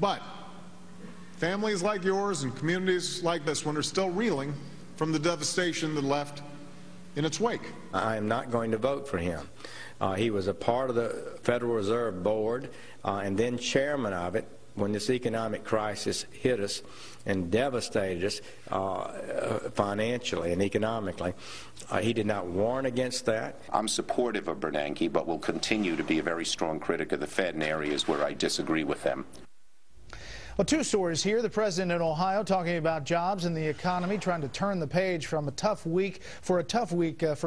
But families like yours and communities like this one are still reeling from the devastation that left in its wake. I am not going to vote for him. He was a part of the Federal Reserve Board and then chairman of it when this economic crisis hit us and devastated us financially and economically. He did not warn against that. I'm supportive of Bernanke, but will continue to be a very strong critic of the Fed in areas where I disagree with them. Well, two stories here. The president in Ohio talking about jobs and the economy, trying to turn the page from a tough week for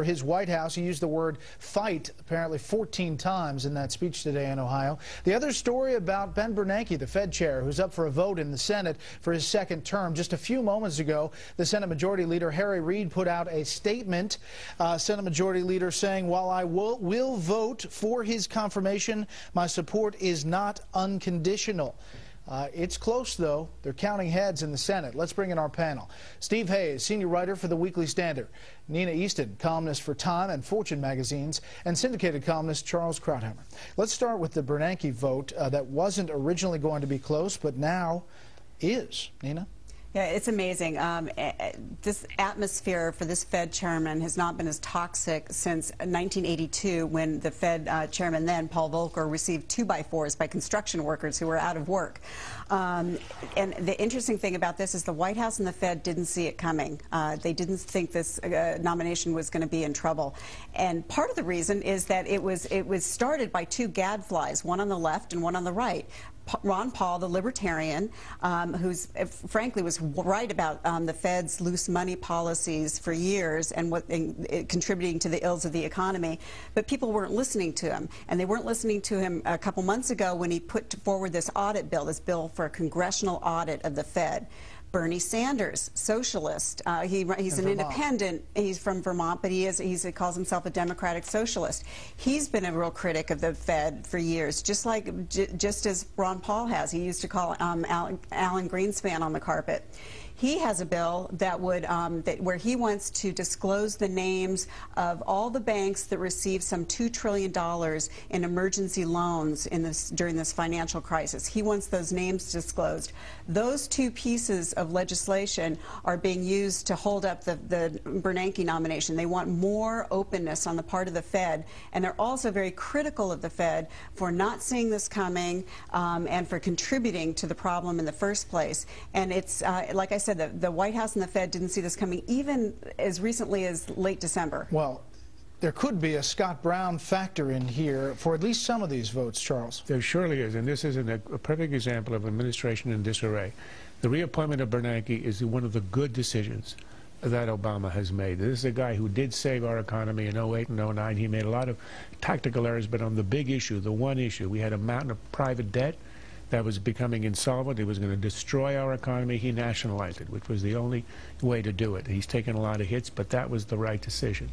his White House. He used the word fight apparently 14 times in that speech today in Ohio. The other story about Ben Bernanke, the Fed chair, who's up for a vote in the Senate for his second term. Just a few moments ago, the Senate Majority Leader Harry Reid put out a statement. Senate Majority Leader saying, while I will vote for his confirmation, my support is not unconditional. It's close, though. They're counting heads in the Senate. Let's bring in our panel. Steve Hayes, senior writer for the Weekly Standard. Nina Easton, columnist for Time and Fortune magazines, and syndicated columnist Charles Krauthammer. Let's start with the Bernanke vote that wasn't originally going to be close, but now is. Nina? Yeah, it's amazing. This atmosphere for this Fed chairman has not been as toxic since 1982 when the Fed chairman then, Paul Volcker, received 2x4s by construction workers who were out of work. And the interesting thing about this is the White House and the Fed didn't see it coming. They didn't think this nomination was going to be in trouble. And part of the reason is that it was started by two gadflies, one on the left and one on the right. Ron Paul, the libertarian, who's frankly was right about the Fed's loose money policies for years and contributing to the ills of the economy, but people weren't listening to him, and they weren't listening to him a couple months ago when he put forward this audit bill, this bill for a congressional audit of the Fed. Bernie Sanders, socialist. He's an independent. He's from Vermont, but he calls himself a democratic socialist. He's been a real critic of the Fed for years, just as Ron Paul has. He used to call Alan Greenspan on the carpet. He has a bill that would where he wants to disclose the names of all the banks that received some $2 trillion in emergency loans during this financial crisis. He wants those names disclosed. Those two pieces of legislation are being used to hold up the Bernanke nomination. They want more openness on the part of the Fed, and they're also very critical of the Fed for not seeing this coming and for contributing to the problem in the first place. And it's like I said, the White House and the Fed didn't see this coming even as recently as late December. Well, there could be a Scott Brown factor in here for at least some of these votes, Charles. There surely is, and this is a perfect example of administration in disarray. The reappointment of Bernanke is one of the good decisions that Obama has made. This is a guy who did save our economy in 08 and 09. He made a lot of tactical errors, but on the big issue, the one issue, we had a mountain of private debt that was becoming insolvent. It was going to destroy our economy. He nationalized it, which was the only way to do it. He's taken a lot of hits, but that was the right decision.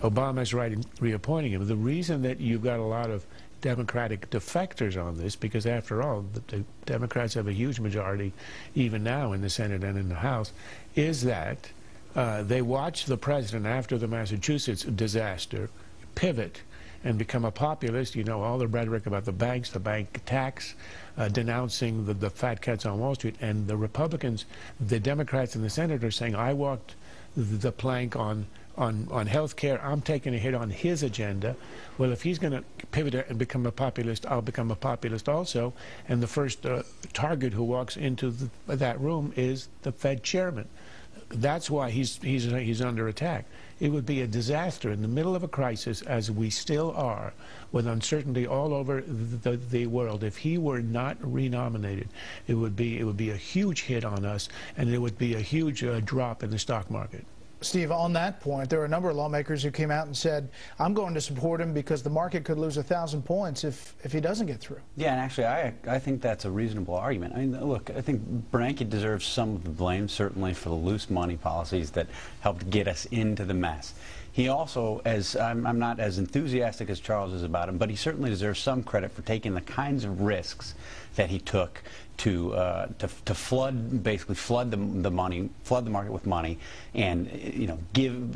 Obama's right in reappointing him. The reason that you've got a lot of Democratic defectors on this, because after all, the Democrats have a huge majority even now in the Senate and in the House, is that they watched the president after the Massachusetts disaster pivot and become a populist. You know, all the rhetoric about the banks, the bank tax, denouncing the fat cats on Wall Street. And the Republicans, the Democrats in the Senate are saying, I walked the plank on health care. I'm taking a hit on his agenda. Well, if he's going to pivot and become a populist, I'll become a populist also. And the first target who walks into that room is the Fed chairman. That's why he's under attack. It would be a disaster in the middle of a crisis, as we still are, with uncertainty all over the world. If he were not renominated, it would be a huge hit on us, and it would be a huge drop in the stock market. Steve, on that point, there are a number of lawmakers who came out and said, I'm going to support him because the market could lose 1,000 points if he doesn't get through. Yeah, and actually, I think that's a reasonable argument. I mean, look, I think Bernanke deserves some of the blame, certainly, for the loose money policies that helped get us into the mess. He also, I'm not as enthusiastic as Charles is about him, but he certainly deserves some credit for taking the kinds of risks that he took to basically flood the market with money, and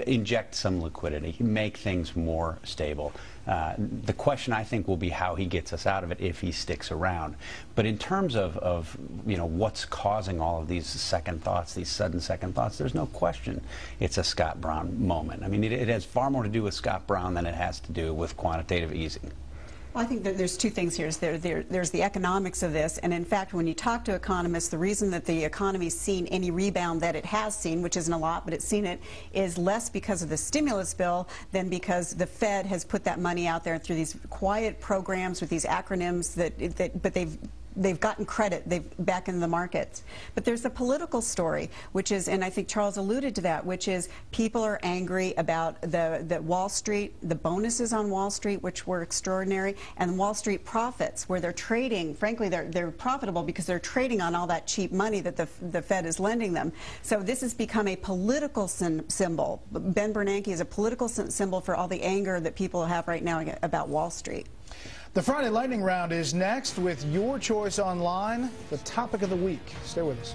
inject some liquidity, make things more stable. The question, I think, will be how he gets us out of it if he sticks around. But in terms of what's causing all of these second thoughts, these sudden second thoughts, there's no question it's a Scott Brown moment. I mean, it has far more to do with Scott Brown than it has to do with quantitative easing. Well, I think that there's two things here. There's the economics of this, and in fact, when you talk to economists, the reason that the economy's seen any rebound that it has seen, which isn't a lot, but it's seen it, is less because of the stimulus bill than because the Fed has put that money out there through these quiet programs with these acronyms but they've gotten credit, they've back into the markets. But there's a political story, which is, and I think Charles alluded to that, which is people are angry about the Wall Street, the bonuses on Wall Street, which were extraordinary, and Wall Street profits, where they're trading. Frankly, they're profitable because they're trading on all that cheap money that the Fed is lending them. So this has become a political symbol. Ben Bernanke is a political symbol for all the anger that people have right now about Wall Street. The Friday Lightning Round is next with your choice online, the topic of the week. Stay with us.